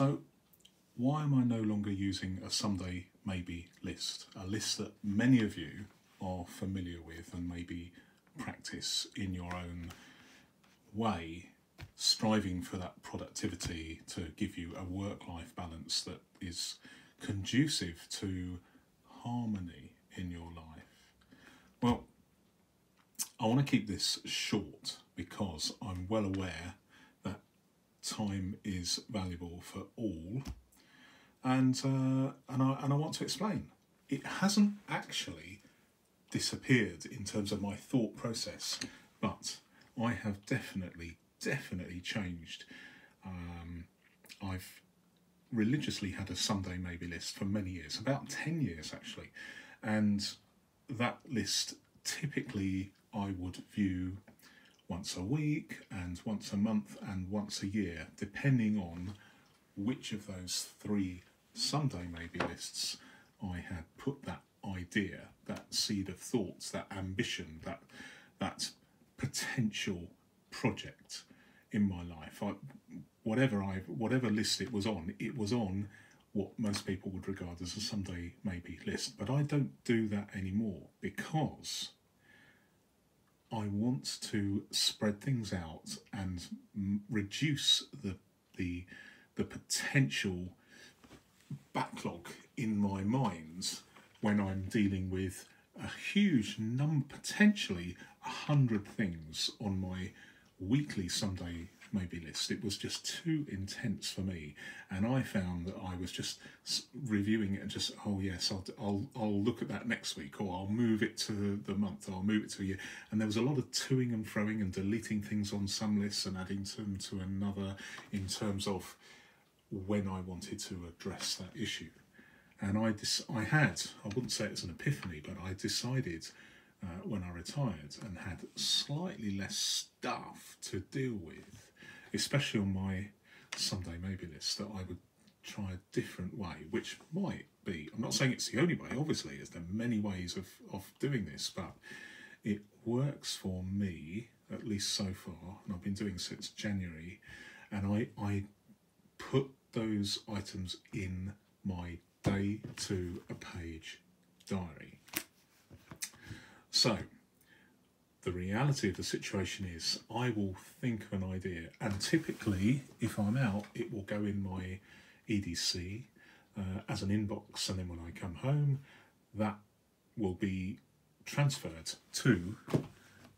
So why am I no longer using a someday maybe list? A list that many of you are familiar with and maybe practice in your own way, striving for that productivity to give you a work-life balance that is conducive to harmony in your life. Well, I want to keep this short because I'm well aware that time is valuable for all, and I want to explain. It hasn't actually disappeared in terms of my thought process, but I have definitely changed. I've religiously had a someday maybe list for many years, about 10 years actually, and that list typically I would view once a week and once a month and once a year, depending on which of those three someday maybe lists I had put that idea, that seed of thoughts, that ambition, that potential project in my life. Whatever list it was on what most people would regard as a someday maybe list. But I don't do that anymore because I want to spread things out and reduce the potential backlog in my mind when I'm dealing with a huge number, potentially 100 things on my weekly someday maybe list. It was just too intense for me, and I found that I was just reviewing it and just, oh yes, I'll look at that next week, or I'll move it to the month, or I'll move it to a year. And there was a lot of toing and froing and deleting things on some lists and adding them to another in terms of when I wanted to address that issue. And I wouldn't say it's an epiphany, but I decided when I retired and had slightly less stuff to deal with, especially on my someday maybe list, that I would try a different way, which might be, I'm not saying it's the only way, obviously, there are many ways of doing this, but it works for me, at least so far, and I've been doing it since January, and I put those items in my day to a page diary. So the reality of the situation is I will think of an idea, and typically if I'm out it will go in my EDC as an inbox, and then when I come home that will be transferred to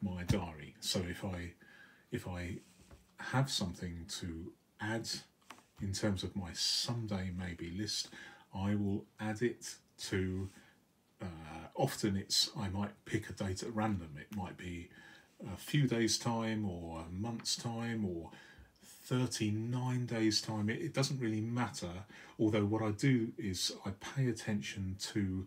my diary. So if I have something to add in terms of my someday maybe list, I will add it to, often I might pick a date at random. It might be a few days time, or a month's time, or 39 days time. It doesn't really matter, although what I do is I pay attention to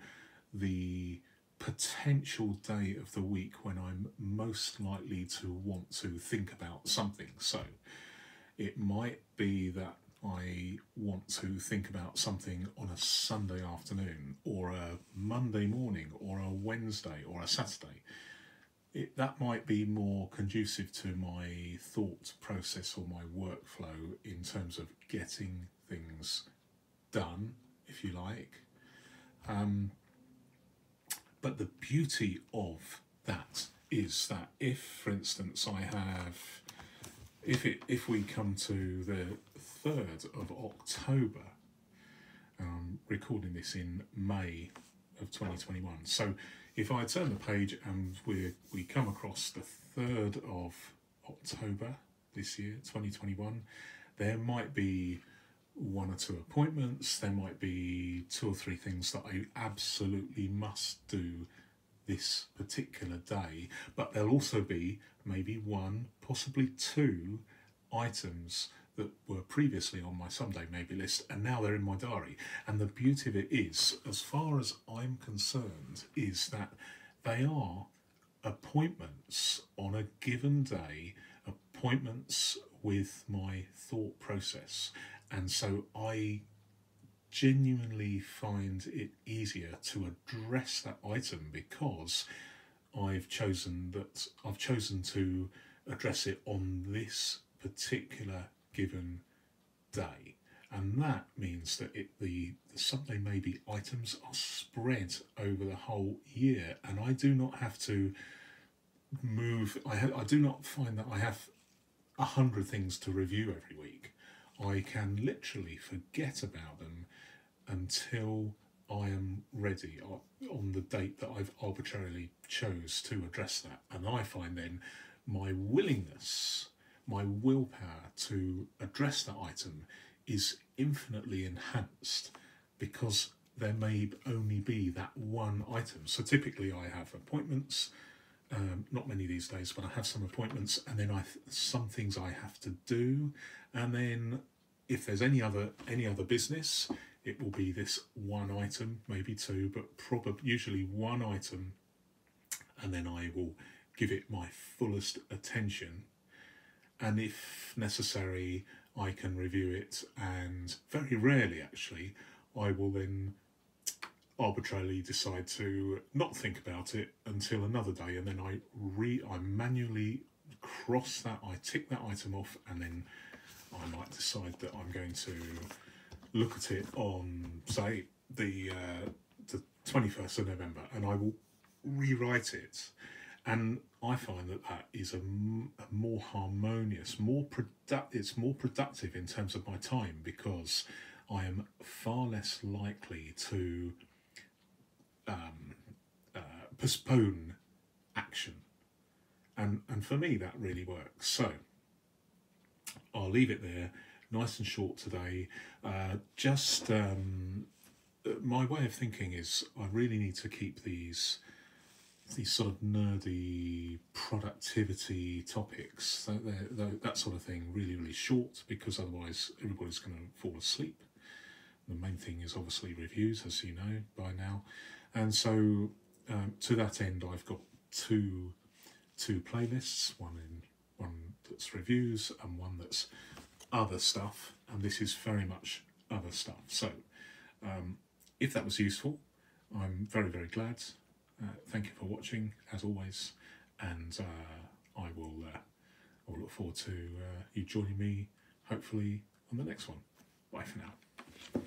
the potential day of the week when I'm most likely to want to think about something. So it might be that I want to think about something on a Sunday afternoon, or a Monday morning, or a Wednesday, or a Saturday. That might be more conducive to my thought process or my workflow in terms of getting things done, if you like. But the beauty of that is that if, for instance, if we come to the 3rd of October, recording this in May of 2021. So if I turn the page and we come across the 3rd of October this year, 2021, there might be 1 or 2 appointments, there might be 2 or 3 things that I absolutely must do this particular day, but there'll also be maybe 1, possibly 2 items that were previously on my someday maybe list, and now they're in my diary. And the beauty of it is, as far as I'm concerned, is that they are appointments on a given day, appointments with my thought process. And so I genuinely find it easier to address that item because I've chosen to address it on this particular given day. and that means that the Sunday maybe items are spread over the whole year, and I do not have to move. I do not find that I have 100 things to review every week. I can literally forget about them until I am ready on the date that I've arbitrarily chose to address that. And I find then my willingness, my willpower to address that item is infinitely enhanced because there may only be that one item. So typically I have appointments, not many these days, but I have some appointments, and then some things I have to do, and then if there's any other business, it will be this one item, maybe two, but probably usually one item, and then I will give it my fullest attention, and if necessary I can review it, and very rarely actually I will then arbitrarily decide to not think about it until another day, and then I manually cross that, I tick that item off, and then I might decide that I'm going to look at it on, say, the 21st of November, and I will rewrite it. And I find that is a more harmonious, it's more productive in terms of my time, because I am far less likely to postpone action. And for me, that really works. So I'll leave it there, nice and short today. My way of thinking is I really need to keep these sort of nerdy productivity topics, that sort of thing, really, really short, because otherwise everybody's going to fall asleep. The main thing is obviously reviews, as you know by now. And so to that end, I've got two playlists, one that's reviews and one that's other stuff, and this is very much other stuff. So if that was useful, I'm very, very glad. Thank you for watching, as always, and I will look forward to you joining me, hopefully, on the next one. Bye for now.